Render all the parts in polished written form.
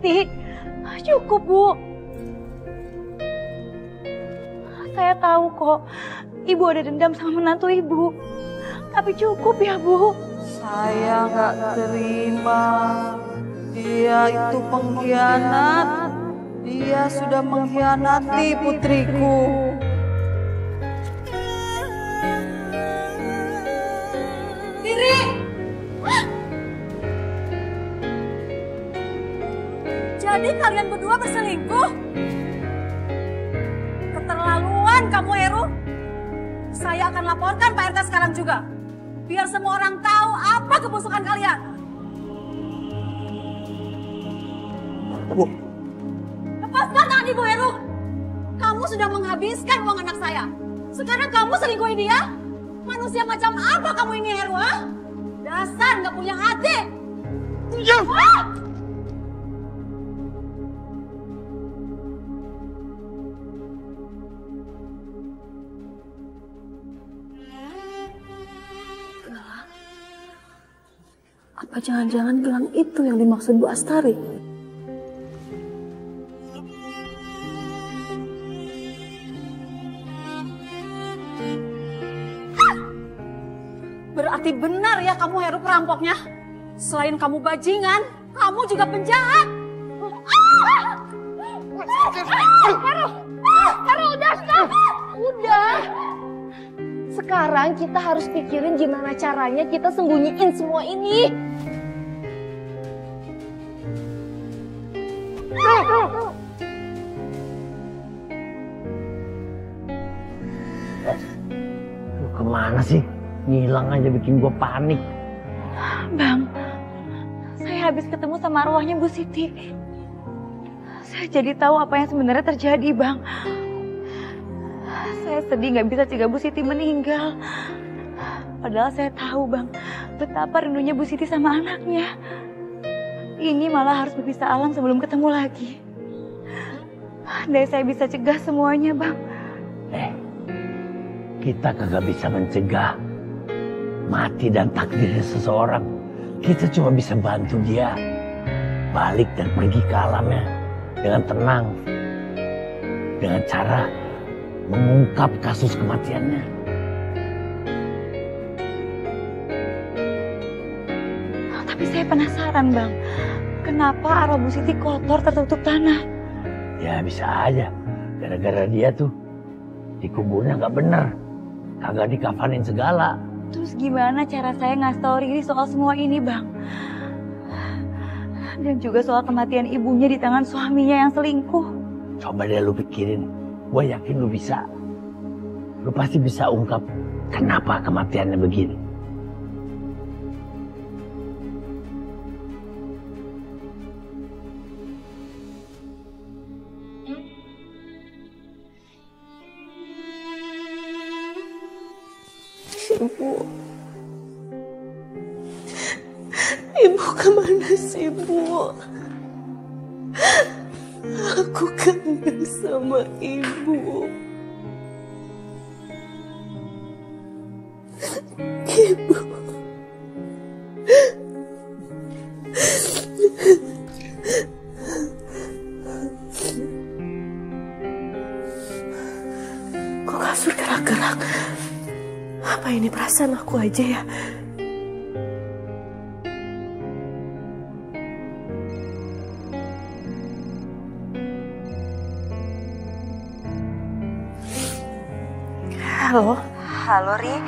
Siti. Cukup, Bu. Saya tahu kok, Ibu ada dendam sama menantu Ibu. Tapi cukup ya, Bu. Saya nggak terima. Dia itu pengkhianat. Dia sudah mengkhianati putriku. Riri! Jadi kalian berdua berselingkuh? Keterlaluan kamu, Heru. Saya akan laporkan Pak RT sekarang juga. Biar semua orang tahu apa kebusukan kalian. Bu. Lepaskan tangan Ibu Heru. Kamu sudah menghabiskan uang anak saya. Sekarang kamu selingkuhin dia? Manusia macam apa kamu ini, Heru? Ha? Dasar nggak punya hati. Ya. Ah! Apa jangan-jangan gelang itu yang dimaksud Bu Astari? Berarti benar ya kamu Heru perampoknya? Selain kamu bajingan, kamu juga penjahat. Heru, udah stop. Udah. Sekarang kita harus pikirin gimana caranya kita sembunyiin semua ini. Lu kemana sih? Ngilang aja bikin gua panik. Bang, saya habis ketemu sama arwahnya Bu Siti. Saya jadi tahu apa yang sebenarnya terjadi, Bang. Saya sedih nggak bisa cegah Bu Siti meninggal. Padahal saya tahu, Bang, betapa rindunya Bu Siti sama anaknya. Ini malah harus berpisah alam sebelum ketemu lagi. Andai saya bisa cegah semuanya, Bang. Kita kagak bisa mencegah mati dan takdirnya seseorang. Kita cuma bisa bantu dia balik dan pergi ke alamnya dengan tenang, dengan cara mengungkap kasus kematiannya. Tapi saya penasaran, Bang. Kenapa arwah Bu Siti kotor tertutup tanah? Ya bisa aja. Gara-gara dia tuh dikuburnya nggak bener. Kagak dikafanin segala. Terus gimana cara saya ngasih tahu Riri soal semua ini, Bang? Dan juga soal kematian ibunya di tangan suaminya yang selingkuh. Coba deh lu pikirin. Gue yakin lu bisa. Lu pasti bisa ungkap kenapa kematiannya begini. Ibu kemana sih, Bu? Aku kangen sama Ibu. Ibu. Kok kasur gerak-gerak? Apa ini perasaan aku aja ya? Halo? Halo, Ri.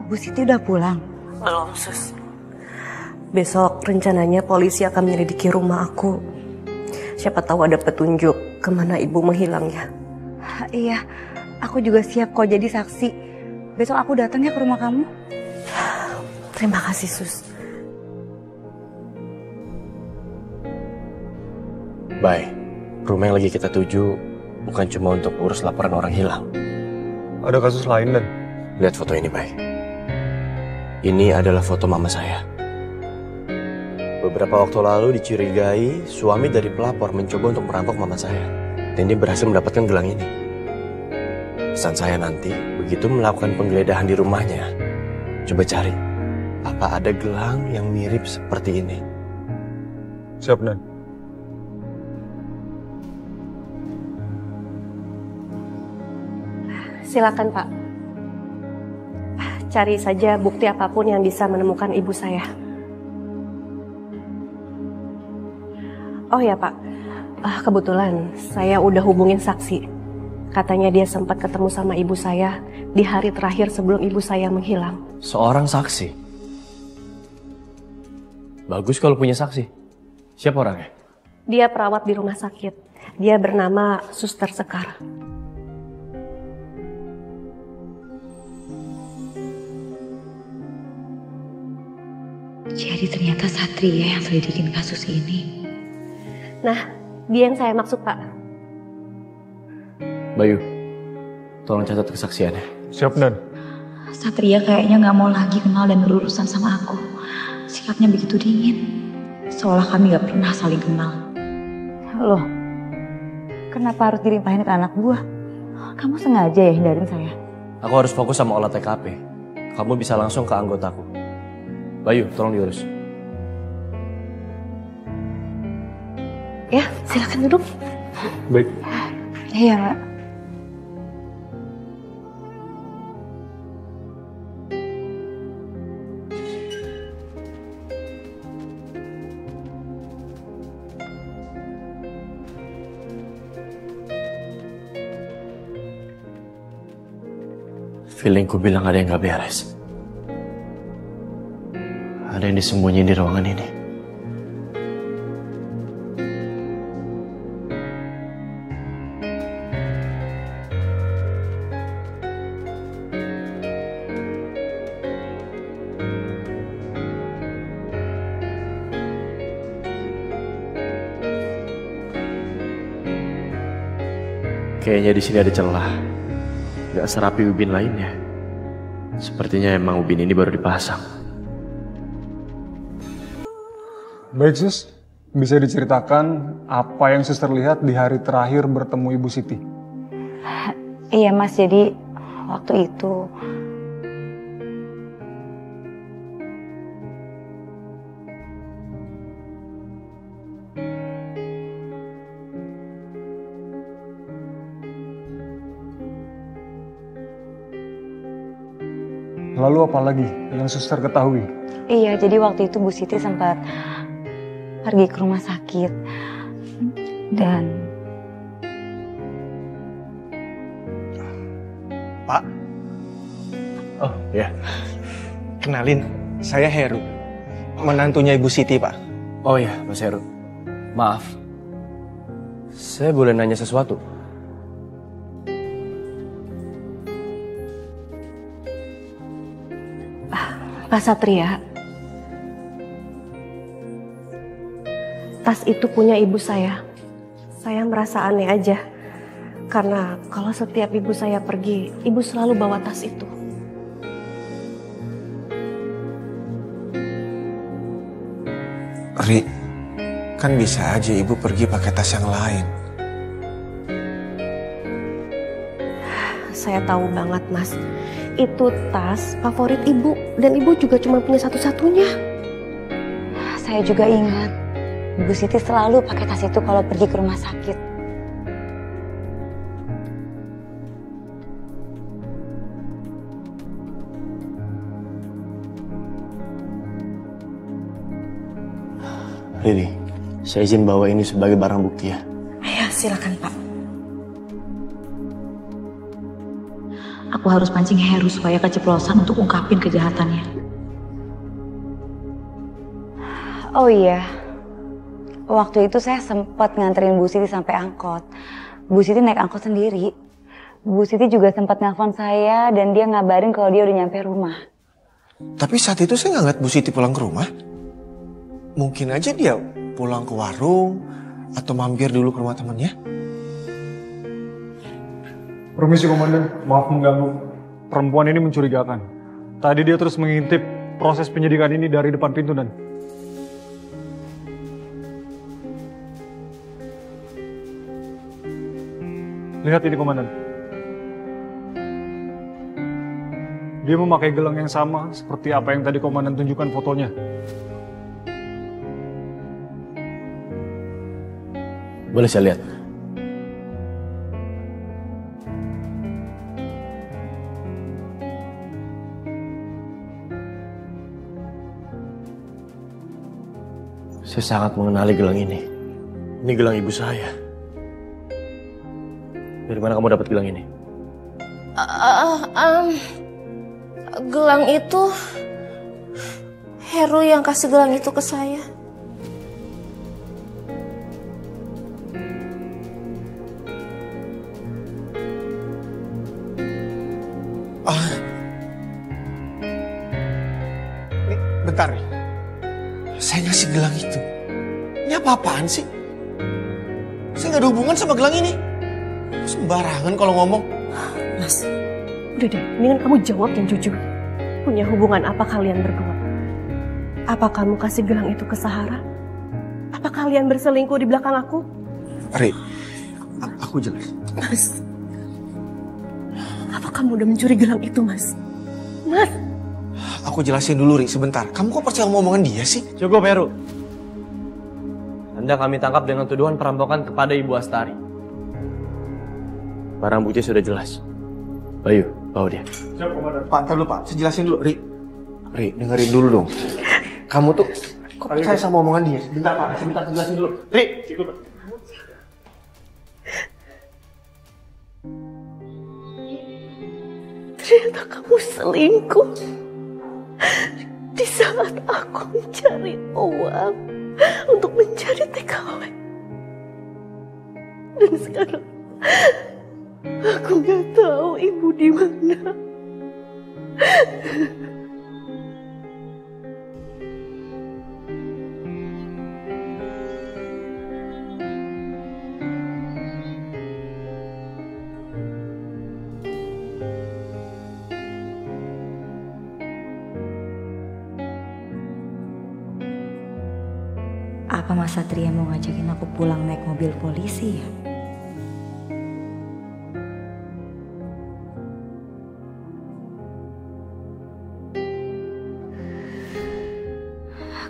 Bu Siti udah pulang? Belum, Sus. Besok rencananya polisi akan menyelidiki rumah aku. Siapa tahu ada petunjuk kemana ibu menghilangnya. Iya, aku juga siap kok jadi saksi. Besok aku datang ya ke rumah kamu. Terima kasih, Sus. Bay, rumah yang lagi kita tuju bukan cuma untuk urus laporan orang hilang. Ada kasus lain, Dan? Lihat foto ini, Bay. Ini adalah foto mama saya. Beberapa waktu lalu dicurigai suami dari pelapor mencoba untuk merampok mama saya. Dan dia berhasil mendapatkan gelang ini. Pesan saya nanti, begitu melakukan penggeledahan di rumahnya, coba cari, apa ada gelang yang mirip seperti ini. Siap, Dan. Silakan Pak. Cari saja bukti apapun yang bisa menemukan ibu saya. Oh ya Pak, kebetulan saya udah hubungin saksi. Katanya dia sempat ketemu sama ibu saya di hari terakhir sebelum ibu saya menghilang. Seorang saksi? Bagus kalau punya saksi. Siapa orangnya? Dia perawat di rumah sakit. Dia bernama Suster Sekar. Jadi ternyata Satria yang selidikin kasus ini. Nah, dia yang saya maksud Pak. Bayu, tolong catat kesaksiannya. Siap, Dan. Satria kayaknya nggak mau lagi kenal dan berurusan sama aku. Sikapnya begitu dingin. Seolah kami nggak pernah saling kenal. Loh, kenapa harus dilimpahin ke anak buah? Kamu sengaja ya hindarin saya? Aku harus fokus sama olah TKP. Kamu bisa langsung ke anggotaku. Bayu, tolong diurus. Ya, silakan duduk. Baik. Iya, Mbak. Feelingku bilang ada yang gak beres. Ada yang disembunyiin di ruangan ini. Kayaknya di sini ada celah. Gak serapi ubin lainnya. Sepertinya emang ubin ini baru dipasang. Baik, Sus. Bisa diceritakan apa yang Suster lihat di hari terakhir bertemu Ibu Siti? Iya, Mas. Jadi waktu itu Lalu apa lagi yang Suster ketahui? Iya, jadi waktu itu Bu Siti sempat pergi ke rumah sakit. Dan Pak. Oh, ya. Kenalin, saya Heru. Menantunya Ibu Siti, Pak. Oh ya, Mas Heru. Maaf. Saya boleh nanya sesuatu? Pak Satria, tas itu punya ibu saya. Saya merasa aneh aja. Karena kalau setiap ibu saya pergi, ibu selalu bawa tas itu. Ri, kan bisa aja ibu pergi pakai tas yang lain. Saya tahu banget, Mas. Itu tas favorit ibu. Dan ibu juga cuma punya satu-satunya. saya juga ingat Bu Siti selalu pakai tas itu kalau pergi ke rumah sakit. Riri, saya izin bawa ini sebagai barang bukti ya. Ayo, silakan Pak. Aku harus pancing Heru supaya keceplosan untuk ungkapin kejahatannya. Oh iya, waktu itu saya sempat nganterin Bu Siti sampai angkot. Bu Siti naik angkot sendiri. Bu Siti juga sempat nelpon saya dan dia ngabarin kalau dia udah nyampe rumah. Tapi saat itu saya nggak ngeliat Bu Siti pulang ke rumah. Mungkin aja dia pulang ke warung atau mampir dulu ke rumah temannya. Permisi Komandan, maaf mengganggu. Perempuan ini mencurigakan. Tadi dia terus mengintip proses penyidikan ini dari depan pintu, Dan. Lihat ini Komandan. Dia memakai gelang yang sama seperti apa yang tadi Komandan tunjukkan fotonya. Boleh saya lihat? Saya sangat mengenali gelang ini. Ini gelang ibu saya. Dari mana kamu dapat gelang ini? Gelang itu Heru yang kasih gelang itu ke saya. Bentar nih. Saya ngasih gelang itu. Ini apa-apaan sih? Saya nggak ada hubungan sama gelang ini. Sembarangan kalau ngomong. Mas, udah deh, mendingan kamu jawab yang jujur. Punya hubungan apa kalian berdua? Apa kamu kasih gelang itu ke Sahara? Apa kalian berselingkuh di belakang aku? Ri, aku jelas. Mas, apa kamu udah mencuri gelang itu, Mas? Mas! Aku jelasin dulu, Ri, sebentar. Kamu kok percaya omongan dia sih? Cukup, Heru. Anda kami tangkap dengan tuduhan perampokan kepada Ibu Astari. Barang bukti sudah jelas. Bayu, bawa dia. Siap, Komandan. Pak, ntar dulu Pak. Saya jelasin dulu, Ri. Ri, dengerin dulu dong. Kamu tuh kok percaya sama omongan dia? Sebentar Pak, sebentar saya jelasin dulu. Ri! Ternyata kamu selingkuh. Di saat aku mencari uang untuk mencari TKW. Dan sekarang aku nggak tahu ibu di mana. Apa Mas Satria mau ngajakin aku pulang naik mobil polisi ya?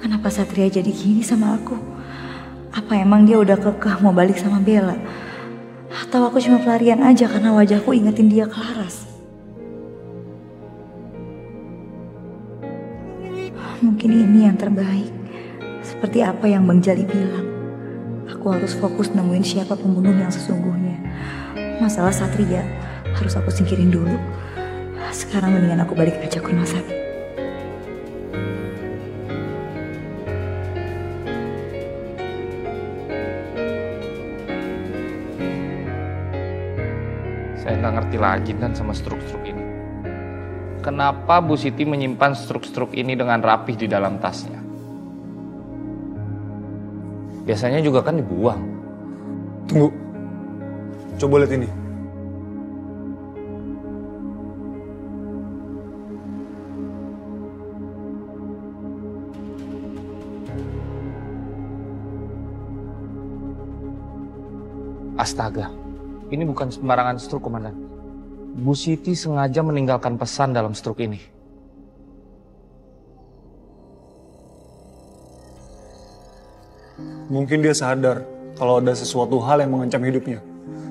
Kenapa Satria jadi gini sama aku? Apa emang dia udah kekeh mau balik sama Bella? Atau aku cuma pelarian aja karena wajahku ingetin dia ke Laras? Mungkin ini yang terbaik. Seperti apa yang Bang Jali bilang. Aku harus fokus nemuin siapa pembunuh yang sesungguhnya. Masalah Satria harus aku singkirin dulu. Sekarang mendingan aku balik aja ke rumah sakit. Saya nggak ngerti lagi kan sama struk-struk ini. Kenapa Bu Siti menyimpan struk-struk ini dengan rapih di dalam tasnya? Biasanya juga kan dibuang. Tunggu. Coba lihat ini. Astaga, ini bukan sembarangan struk, Komandan. Bu Siti sengaja meninggalkan pesan dalam struk ini. Mungkin dia sadar kalau ada sesuatu hal yang mengancam hidupnya.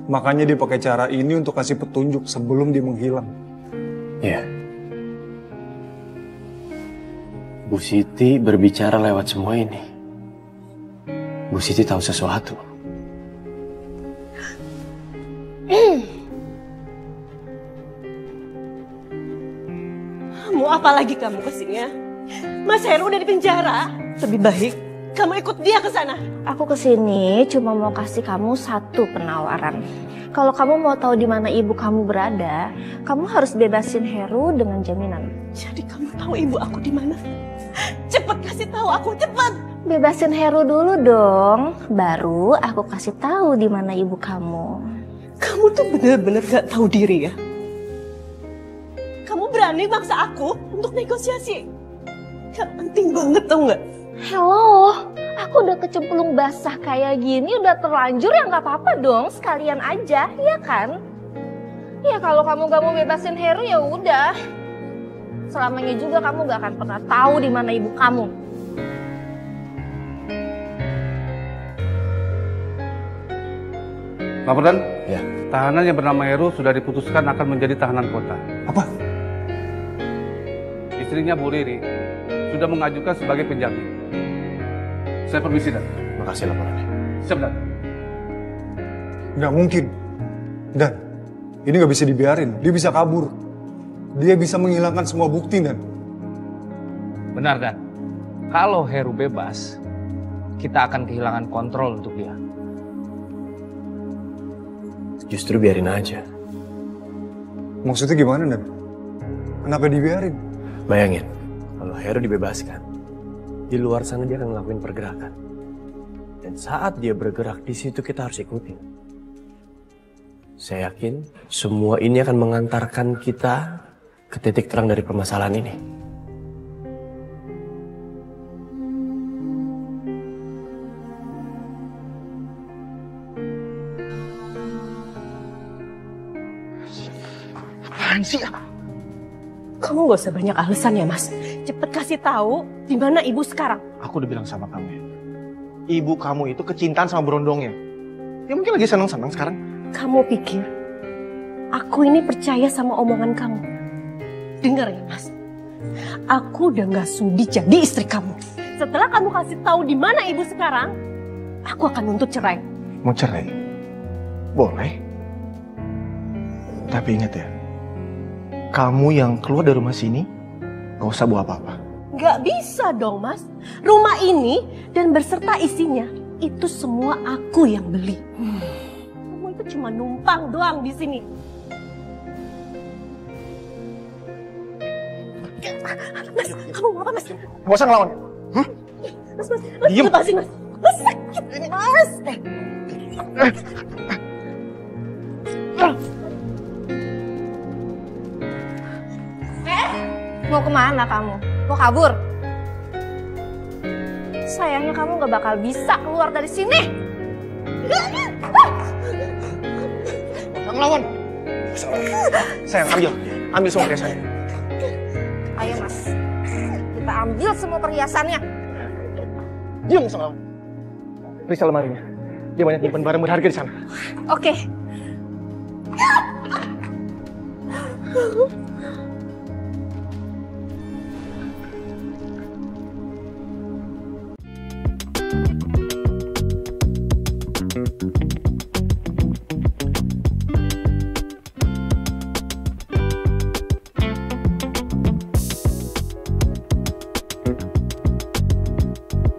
Makanya dia pakai cara ini untuk kasih petunjuk sebelum dia menghilang. Iya. Bu Siti berbicara lewat semua ini. Bu Siti tahu sesuatu. Mau apa lagi kamu kesini ya? Mas Heru udah di penjara. Lebih baik kamu ikut dia ke sana. Aku kesini cuma mau kasih kamu satu penawaran. Kalau kamu mau tahu di mana ibu kamu berada, kamu harus bebasin Heru dengan jaminan. Jadi kamu tahu ibu aku di mana? Cepet kasih tahu aku, cepet. Bebasin Heru dulu dong, baru aku kasih tahu di mana ibu kamu. Kamu tuh bener-bener gak tahu diri ya? Kamu berani maksa aku untuk negosiasi? Gak penting banget tau gak? Hello, aku udah kecemplung basah kayak gini, udah terlanjur ya nggak apa-apa dong, sekalian aja, ya kan? Ya kalau kamu gak mau bebasin Heru ya udah. Selamanya juga kamu gak akan pernah tahu di mana ibu kamu. Laporan? Ya. Tahanan yang bernama Heru sudah diputuskan akan menjadi tahanan kota. Apa? Istrinya Bu Riri sudah mengajukan sebagai penjamin. Saya permisi, Dan. Makasih laporannya. Siap, Dan. Nggak mungkin. Dan, ini nggak bisa dibiarin. Dia bisa kabur. Dia bisa menghilangkan semua bukti, Dan. Benar, Dan. Kalau Heru bebas, kita akan kehilangan kontrol untuk dia. Justru biarin aja. Maksudnya gimana, Dan? Kenapa dibiarin? Bayangin, kalau Heru dibebaskan, di luar sana dia akan ngelakuin pergerakan. Dan saat dia bergerak, di situ kita harus ikutin. Saya yakin semua ini akan mengantarkan kita ke titik terang dari permasalahan ini. Apaan sih? Kamu gak usah banyak alasan ya, Mas. Cepet kasih tahu di mana ibu sekarang. Aku udah bilang sama kamu ya. Ibu kamu itu kecintaan sama berondongnya. Dia mungkin lagi senang-senang sekarang. Kamu pikir aku ini percaya sama omongan kamu? Dengar ya, Mas. Aku udah gak sudi jadi istri kamu. Setelah kamu kasih tahu di mana ibu sekarang, aku akan nuntut cerai. Mau cerai? Boleh. Tapi ingat ya, kamu yang keluar dari rumah sini gak usah bawa apa-apa. Gak bisa dong, Mas. Rumah ini dan berserta isinya itu semua aku yang beli. Kamu itu cuma numpang doang di sini. Mas, kamu mau apa, Mas? Gak usah ngelawan. Mas, Diem. lepasin, Mas. Mas, sakit, Mas. Mau kemana kamu? Mau kabur? Sayangnya kamu gak bakal bisa keluar dari sini. Gak ngelawan. Sayang, ambil semua perhiasannya. Ayo, Mas. Kita ambil semua perhiasannya. Diam, gak usah ngelawan. Periksa lemarinya. Dia banyak nyimpen barang berharga di sana. Oke.